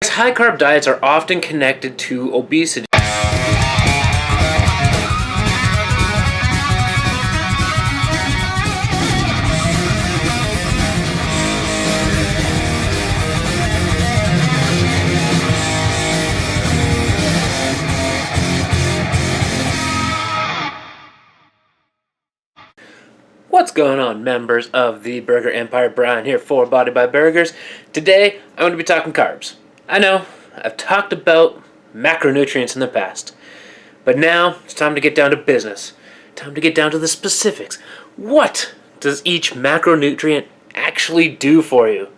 High carb diets are often connected to obesity. What's going on, members of the Burger Empire? Brian here for Body by Burgers. Today, I'm going to be talking carbs. I know, I've talked about macronutrients in the past, but now it's time to get down to business. Time to get down to the specifics. What does each macronutrient actually do for you?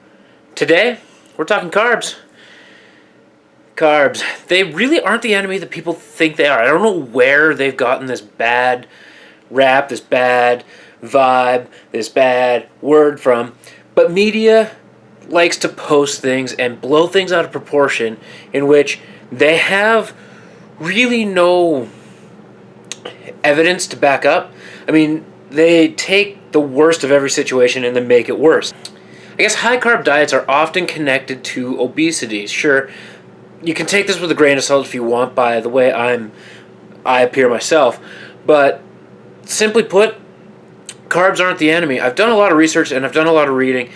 Today, we're talking carbs. Carbs, they really aren't the enemy that people think they are. I don't know where they've gotten this bad rap, this bad vibe, this bad word from, but media likes to post things and blow things out of proportion in which they have really no evidence to back up. I mean, they take the worst of every situation and then make it worse. I guess high carb diets are often connected to obesity. Sure, you can take this with a grain of salt if you want by the way I appear myself, but simply put, carbs aren't the enemy. I've done a lot of research and I've done a lot of reading.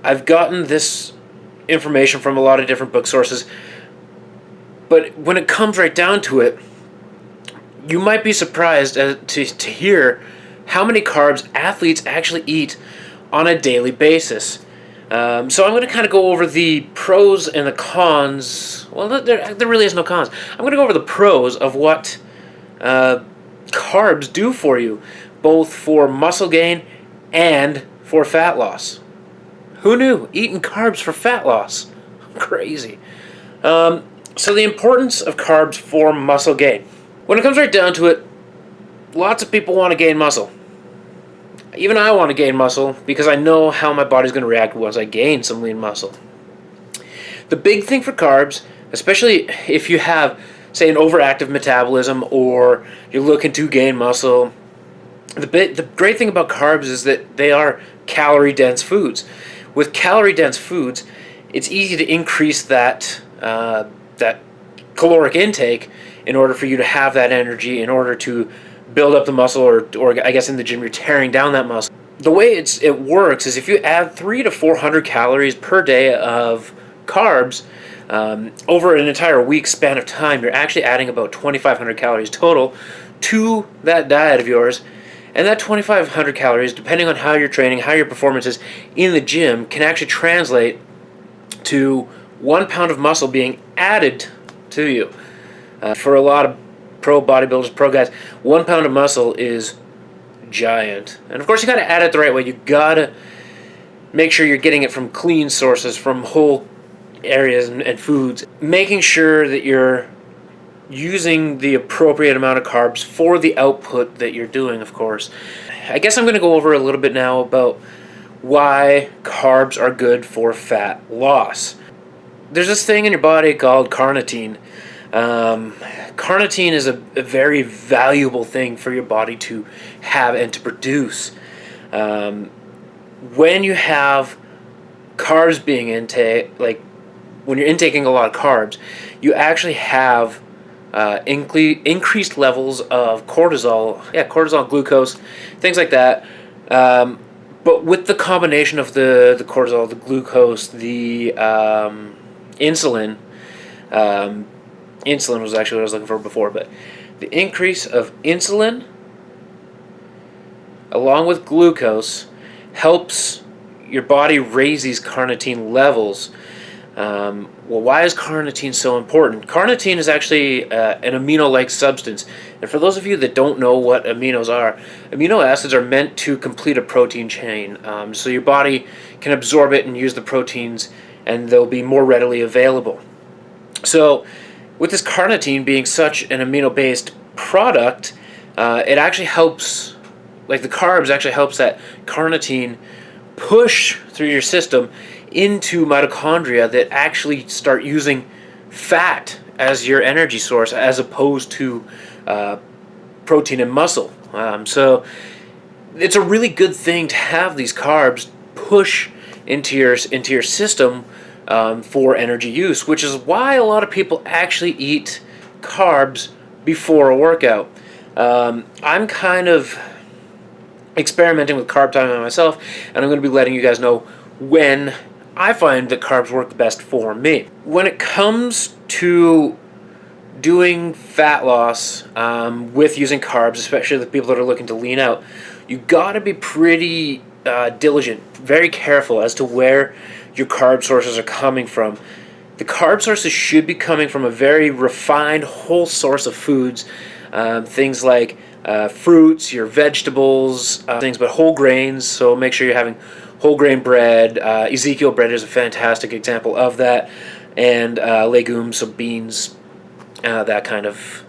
I've gotten this information from a lot of different book sources. But when it comes right down to it, you might be surprised to hear how many carbs athletes actually eat on a daily basis. So I'm going to kind of go over the pros and the cons. Well, there really is no cons. I'm going to go over the pros of what carbs do for you, both for muscle gain and for fat loss. Who knew? Eating carbs for fat loss. Crazy. So the importance of carbs for muscle gain. When it comes right down to it, lots of people want to gain muscle. Even I want to gain muscle because I know how my body's going to react once I gain some lean muscle. The big thing for carbs, especially if you have, say, an overactive metabolism or you're looking to gain muscle, the great thing about carbs is that they are calorie-dense foods. With calorie-dense foods, it's easy to increase that caloric intake in order for you to have that energy, in order to build up the muscle, or I guess in the gym you're tearing down that muscle. The way it works is if you add 300 to 400 calories per day of carbs over an entire week span of time, you're actually adding about 2,500 calories total to that diet of yours. And that 2,500 calories, depending on how you're training, how your performance is in the gym, can actually translate to 1 pound of muscle being added to you. For a lot of pro bodybuilders, pro guys, 1 pound of muscle is giant. And of course, you got to add it the right way. You got to make sure you're getting it from clean sources, from whole areas and foods. Making sure that you're using the appropriate amount of carbs for the output that you're doing, of course. I guess I'm going to go over a little bit now about why carbs are good for fat loss. There's this thing in your body called carnitine. Carnitine is a very valuable thing for your body to have and to produce. When you have carbs being like when you're intaking a lot of carbs, you actually have increased levels of cortisol, glucose, things like that. But with the combination of the cortisol, the glucose, the insulin, insulin was actually what I was looking for before, but the increase of insulin along with glucose helps your body raise these carnitine levels. Well, why is carnitine so important? Carnitine is actually an amino-like substance. And for those of you that don't know what aminos are, amino acids are meant to complete a protein chain. So your body can absorb it and use the proteins, and they'll be more readily available. So with this carnitine being such an amino-based product, it actually helps, like the carbs actually helps that carnitine push through your system into mitochondria that actually start using fat as your energy source as opposed to protein and muscle. So it's a really good thing to have these carbs push into your system for energy use, which is why a lot of people actually eat carbs before a workout. I'm kind of experimenting with carb timing myself, and I'm going to be letting you guys know when I find that carbs work the best for me. When it comes to doing fat loss with using carbs, especially the people that are looking to lean out, you got to be pretty diligent, very careful as to where your carb sources are coming from. The carb sources should be coming from a very refined, whole source of foods, things like fruits, your vegetables, things, but whole grains. So make sure you're having whole grain bread. Ezekiel bread is a fantastic example of that, and legumes, so beans, that kind of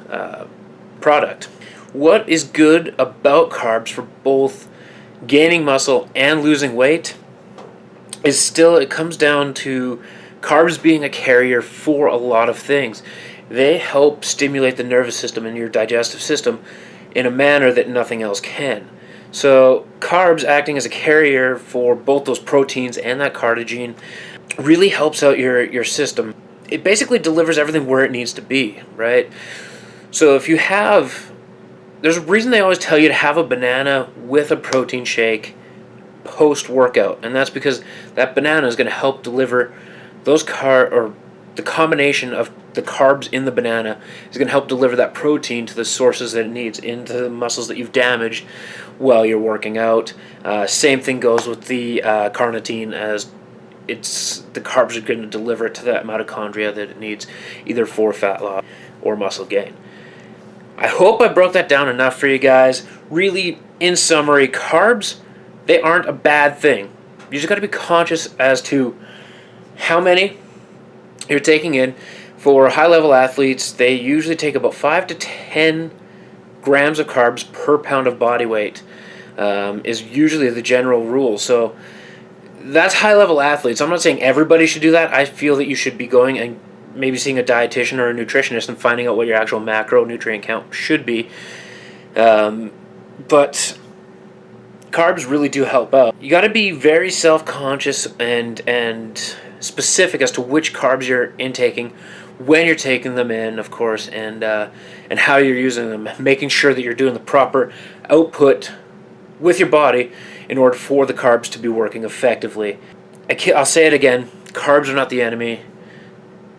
product. What is good about carbs for both gaining muscle and losing weight is still, it comes down to carbs being a carrier for a lot of things. They help stimulate the nervous system and your digestive system in a manner that nothing else can. So carbs acting as a carrier for both those proteins and that carbohydrate really helps out your system. It basically delivers everything where it needs to be, right? So if you have, there's a reason they always tell you to have a banana with a protein shake post-workout, and that's because that banana is going to help deliver those the combination of the carbs in the banana is going to help deliver that protein to the sources that it needs, into the muscles that you've damaged while you're working out. Same thing goes with the carnitine, as the carbs are going to deliver it to that mitochondria that it needs, either for fat loss or muscle gain. I hope I broke that down enough for you guys. Really, in summary, carbs, they aren't a bad thing. You just got to be conscious as to how many you're taking in. For high-level athletes, they usually take about 5 to 10 grams of carbs per pound of body weight, is usually the general rule. So that's high-level athletes. I'm not saying everybody should do that. I feel that you should be going and maybe seeing a dietitian or a nutritionist and finding out what your actual macronutrient count should be. But carbs really do help out. You got to be very self-conscious and specific as to which carbs you're intaking, when you're taking them in, of course, and how you're using them, making sure that you're doing the proper output with your body in order for the carbs to be working effectively. I'll say it again, carbs are not the enemy,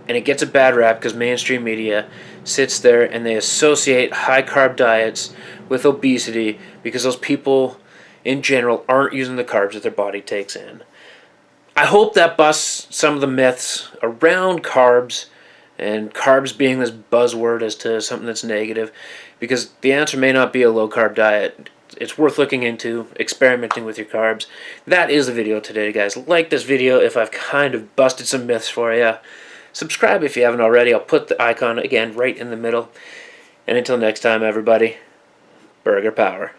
and it gets a bad rap because mainstream media sits there and they associate high-carb diets with obesity because those people in general aren't using the carbs that their body takes in. I hope that busts some of the myths around carbs, and carbs being this buzzword as to something that's negative, because the answer may not be a low-carb diet. It's worth looking into, experimenting with your carbs. That is the video today, guys. Like this video if I've kind of busted some myths for you. Subscribe if you haven't already. I'll put the icon again right in the middle. And until next time, everybody, burger power.